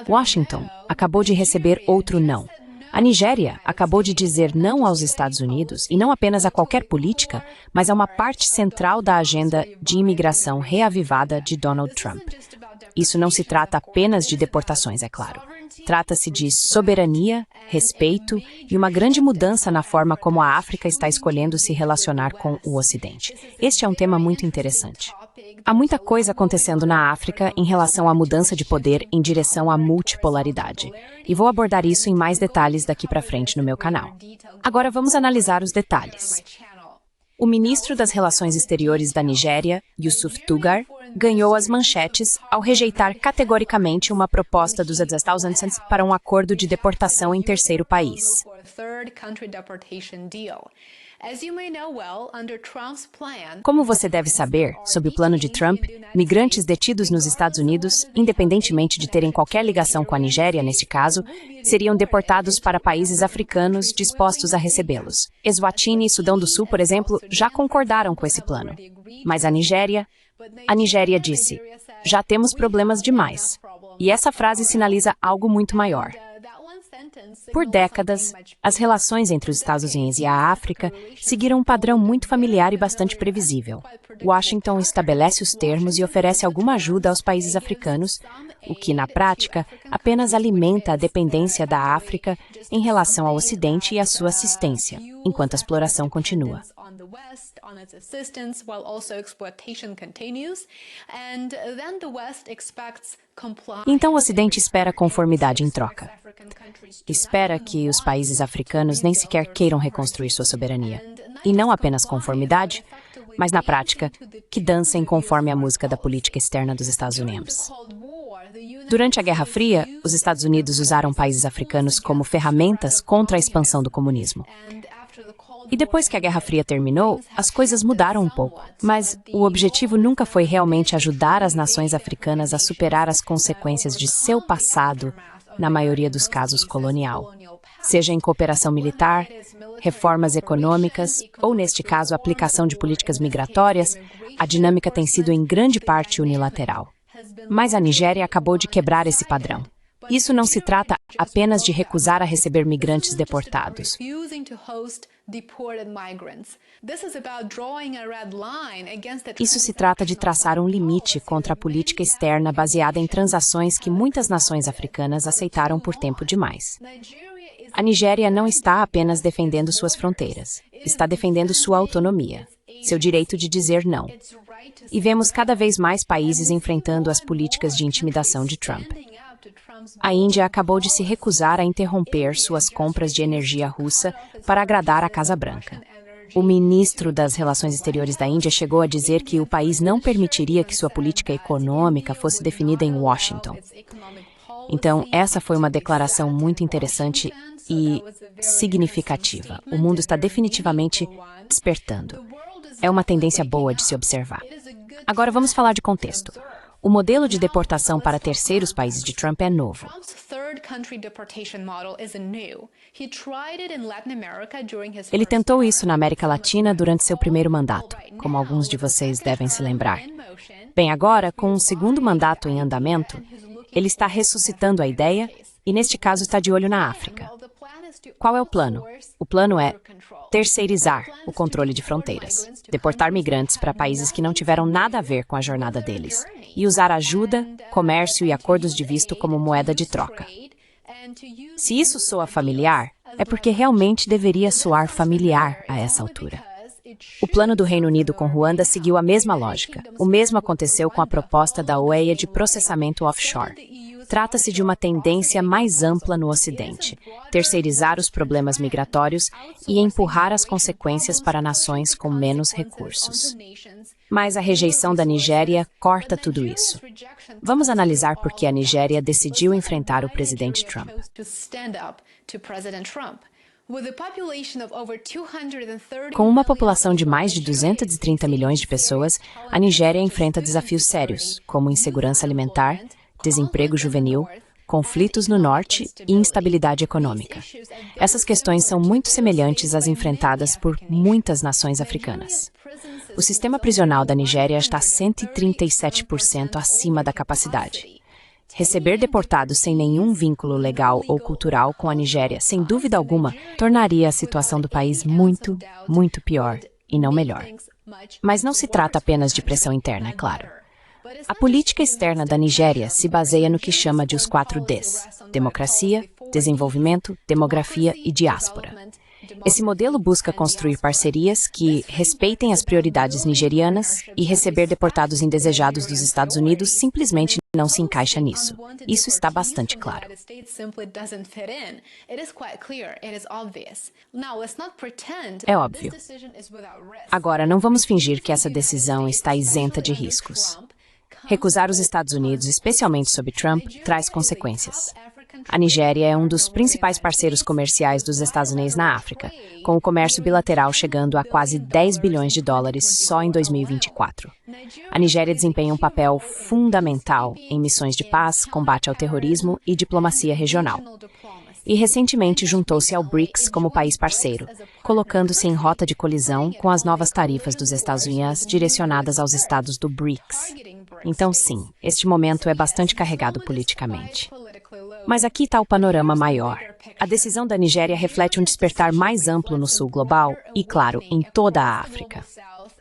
Washington acabou de receber outro não. A Nigéria acabou de dizer não aos Estados Unidos, e não apenas a qualquer política, mas a uma parte central da agenda de imigração reavivada de Donald Trump. Isso não se trata apenas de deportações, é claro. Trata-se de soberania, respeito e uma grande mudança na forma como a África está escolhendo se relacionar com o Ocidente. Este é um tema muito interessante. Há muita coisa acontecendo na África em relação à mudança de poder em direção à multipolaridade. E vou abordar isso em mais detalhes daqui para frente no meu canal. Agora vamos analisar os detalhes. O ministro das Relações Exteriores da Nigéria, Yusuf Tugar, ganhou as manchetes ao rejeitar categoricamente uma proposta dos Estados Unidos para um acordo de deportação em terceiro país. Como você deve saber, sob o plano de Trump, migrantes detidos nos Estados Unidos, independentemente de terem qualquer ligação com a Nigéria, neste caso, seriam deportados para países africanos dispostos a recebê-los. Eswatini e Sudão do Sul, por exemplo, já concordaram com esse plano. Mas a Nigéria disse, já temos problemas demais. E essa frase sinaliza algo muito maior. Por décadas, as relações entre os Estados Unidos e a África seguiram um padrão muito familiar e bastante previsível. Washington estabelece os termos e oferece alguma ajuda aos países africanos, o que, na prática, apenas alimenta a dependência da África em relação ao Ocidente e à sua assistência, enquanto a exploração continua. Então o Ocidente espera conformidade em troca. Espera que os países africanos nem sequer queiram reconstruir sua soberania. E não apenas conformidade, mas na prática, que dancem conforme a música da política externa dos Estados Unidos. Durante a Guerra Fria, os Estados Unidos usaram países africanos como ferramentas contra a expansão do comunismo. E depois que a Guerra Fria terminou, as coisas mudaram um pouco. Mas o objetivo nunca foi realmente ajudar as nações africanas a superar as consequências de seu passado, na maioria dos casos colonial. Seja em cooperação militar, reformas econômicas ou, neste caso, a aplicação de políticas migratórias, a dinâmica tem sido em grande parte unilateral. Mas a Nigéria acabou de quebrar esse padrão. Isso não se trata apenas de recusar a receber migrantes deportados. Isso se trata de traçar um limite contra a política externa baseada em transações que muitas nações africanas aceitaram por tempo demais. A Nigéria não está apenas defendendo suas fronteiras, está defendendo sua autonomia, seu direito de dizer não. E vemos cada vez mais países enfrentando as políticas de intimidação de Trump. A Índia acabou de se recusar a interromper suas compras de energia russa para agradar a Casa Branca. O ministro das Relações Exteriores da Índia chegou a dizer que o país não permitiria que sua política econômica fosse definida em Washington. Então, essa foi uma declaração muito interessante e significativa. O mundo está definitivamente despertando. É uma tendência boa de se observar. Agora vamos falar de contexto. O modelo de deportação para terceiros países de Trump é novo. Ele tentou isso na América Latina durante seu primeiro mandato, como alguns de vocês devem se lembrar. Bem, agora, com um segundo mandato em andamento, ele está ressuscitando a ideia e, neste caso, está de olho na África. Qual é o plano? O plano é terceirizar o controle de fronteiras, deportar migrantes para países que não tiveram nada a ver com a jornada deles, e usar ajuda, comércio e acordos de visto como moeda de troca. Se isso soa familiar, é porque realmente deveria soar familiar a essa altura. O plano do Reino Unido com Ruanda seguiu a mesma lógica. O mesmo aconteceu com a proposta da OEA de processamento offshore. Trata-se de uma tendência mais ampla no Ocidente, terceirizar os problemas migratórios e empurrar as consequências para nações com menos recursos. Mas a rejeição da Nigéria corta tudo isso. Vamos analisar por que a Nigéria decidiu enfrentar o presidente Trump. Com uma população de mais de 230 milhões de pessoas, a Nigéria enfrenta desafios sérios, como insegurança alimentar, desemprego juvenil, conflitos no norte e instabilidade econômica. Essas questões são muito semelhantes às enfrentadas por muitas nações africanas. O sistema prisional da Nigéria está 137% acima da capacidade. Receber deportados sem nenhum vínculo legal ou cultural com a Nigéria, sem dúvida alguma, tornaria a situação do país muito, muito pior e não melhor. Mas não se trata apenas de pressão interna, é claro. A política externa da Nigéria se baseia no que chama de os 4 Ds: democracia, desenvolvimento, demografia e diáspora. Esse modelo busca construir parcerias que respeitem as prioridades nigerianas e receber deportados indesejados dos Estados Unidos simplesmente não se encaixa nisso. Isso está bastante claro. É óbvio. Agora, não vamos fingir que essa decisão está isenta de riscos. Recusar os Estados Unidos, especialmente sob Trump, traz consequências. A Nigéria é um dos principais parceiros comerciais dos Estados Unidos na África, com o comércio bilateral chegando a quase 10 bilhões de dólares só em 2024. A Nigéria desempenha um papel fundamental em missões de paz, combate ao terrorismo e diplomacia regional. E recentemente juntou-se ao BRICS como país parceiro, colocando-se em rota de colisão com as novas tarifas dos Estados Unidos direcionadas aos estados do BRICS. Então, sim, este momento é bastante carregado politicamente. Mas aqui está o panorama maior. A decisão da Nigéria reflete um despertar mais amplo no sul global e, claro, em toda a África.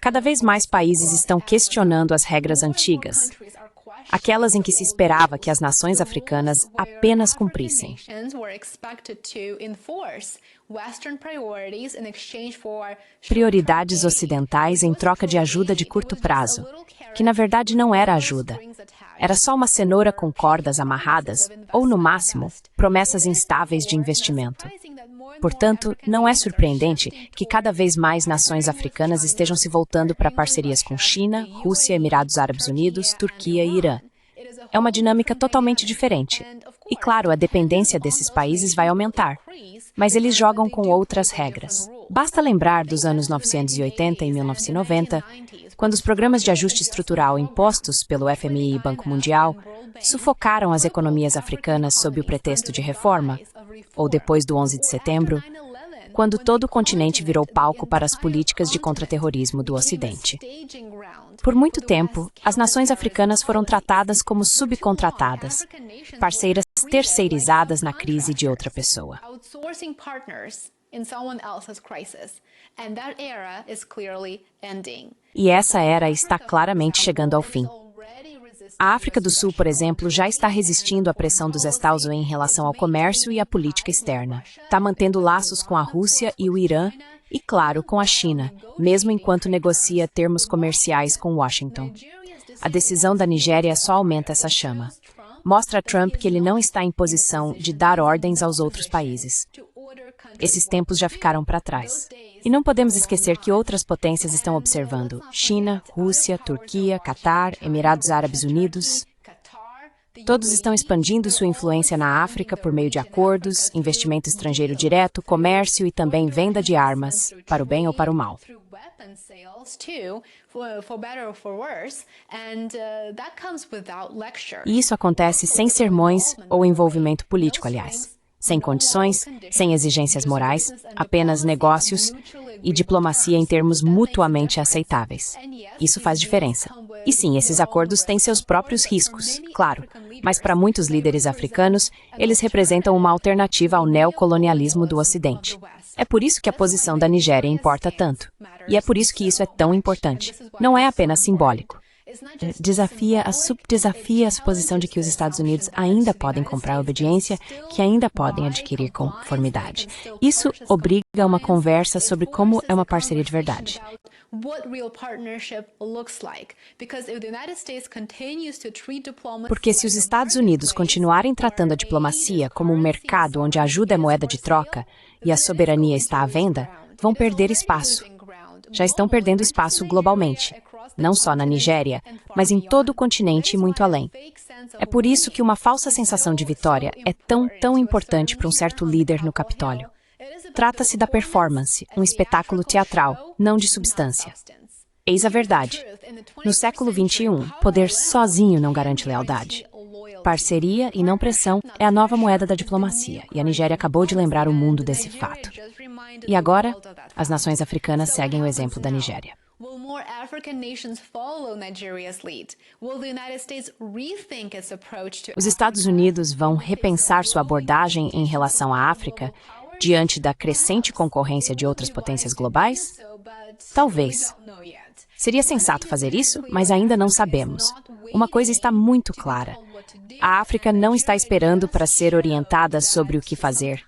Cada vez mais países estão questionando as regras antigas, aquelas em que se esperava que as nações africanas apenas cumprissem. Prioridades ocidentais em troca de ajuda de curto prazo, que na verdade não era ajuda. Era só uma cenoura com cordas amarradas, ou, no máximo, promessas instáveis de investimento. Portanto, não é surpreendente que cada vez mais nações africanas estejam se voltando para parcerias com China, Rússia, Emirados Árabes Unidos, Turquia e Irã. É uma dinâmica totalmente diferente. E, claro, a dependência desses países vai aumentar. Mas eles jogam com outras regras. Basta lembrar dos anos 1980 e 1990, quando os programas de ajuste estrutural impostos pelo FMI e Banco Mundial sufocaram as economias africanas sob o pretexto de reforma, ou depois do 11 de setembro, quando todo o continente virou palco para as políticas de contra-terrorismo do Ocidente. Por muito tempo, as nações africanas foram tratadas como subcontratadas, parceiras terceirizadas na crise de outra pessoa. E essa era está claramente chegando ao fim. A África do Sul, por exemplo, já está resistindo à pressão dos Estados Unidos em relação ao comércio e à política externa. Está mantendo laços com a Rússia e o Irã e, claro, com a China, mesmo enquanto negocia termos comerciais com Washington. A decisão da Nigéria só aumenta essa chama. Mostra a Trump que ele não está em posição de dar ordens aos outros países. Esses tempos já ficaram para trás. E não podemos esquecer que outras potências estão observando: China, Rússia, Turquia, Catar, Emirados Árabes Unidos. Todos estão expandindo sua influência na África por meio de acordos, investimento estrangeiro direto, comércio e também venda de armas, para o bem ou para o mal. E isso acontece sem sermões ou envolvimento político, aliás. Sem condições, sem exigências morais, apenas negócios e diplomacia em termos mutuamente aceitáveis. Isso faz diferença. E sim, esses acordos têm seus próprios riscos, claro, mas para muitos líderes africanos, eles representam uma alternativa ao neocolonialismo do Ocidente. É por isso que a posição da Nigéria importa tanto. E é por isso que isso é tão importante. Não é apenas simbólico. Desafia a suposição de que os Estados Unidos ainda podem comprar obediência, que ainda podem adquirir conformidade. Isso obriga a uma conversa sobre como é uma parceria de verdade. Porque se os Estados Unidos continuarem tratando a diplomacia como um mercado onde a ajuda é moeda de troca e a soberania está à venda, vão perder espaço. Já estão perdendo espaço globalmente. Não só na Nigéria, mas em todo o continente e muito além. É por isso que uma falsa sensação de vitória é tão importante para um certo líder no Capitólio. Trata-se da performance, um espetáculo teatral, não de substância. Eis a verdade. No século XXI, poder sozinho não garante lealdade. Parceria e não pressão é a nova moeda da diplomacia, e a Nigéria acabou de lembrar o mundo desse fato. E agora, as nações africanas seguem o exemplo da Nigéria. more African nations follow Nigeria's lead? Will the United States rethink its approach to Os Estados Unidos vão repensar sua abordagem em relação à África diante da crescente concorrência de outras potências globais? Talvez. Seria sensato fazer isso, mas ainda não sabemos. Uma coisa está muito clara. A África não está esperando para ser orientada sobre o que fazer.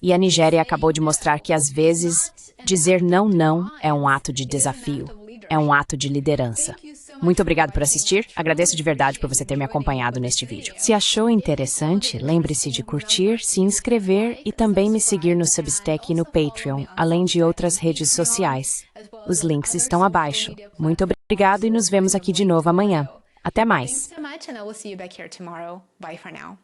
E a Nigéria acabou de mostrar que, às vezes, dizer não, não é um ato de desafio. É um ato de liderança. Muito obrigado por assistir. Agradeço de verdade por você ter me acompanhado neste vídeo. Se achou interessante, lembre-se de curtir, se inscrever e também me seguir no Substack e no Patreon, além de outras redes sociais. Os links estão abaixo. Muito obrigado e nos vemos aqui de novo amanhã. Até mais! Thanks so much, and I will see you back here tomorrow. Bye for now.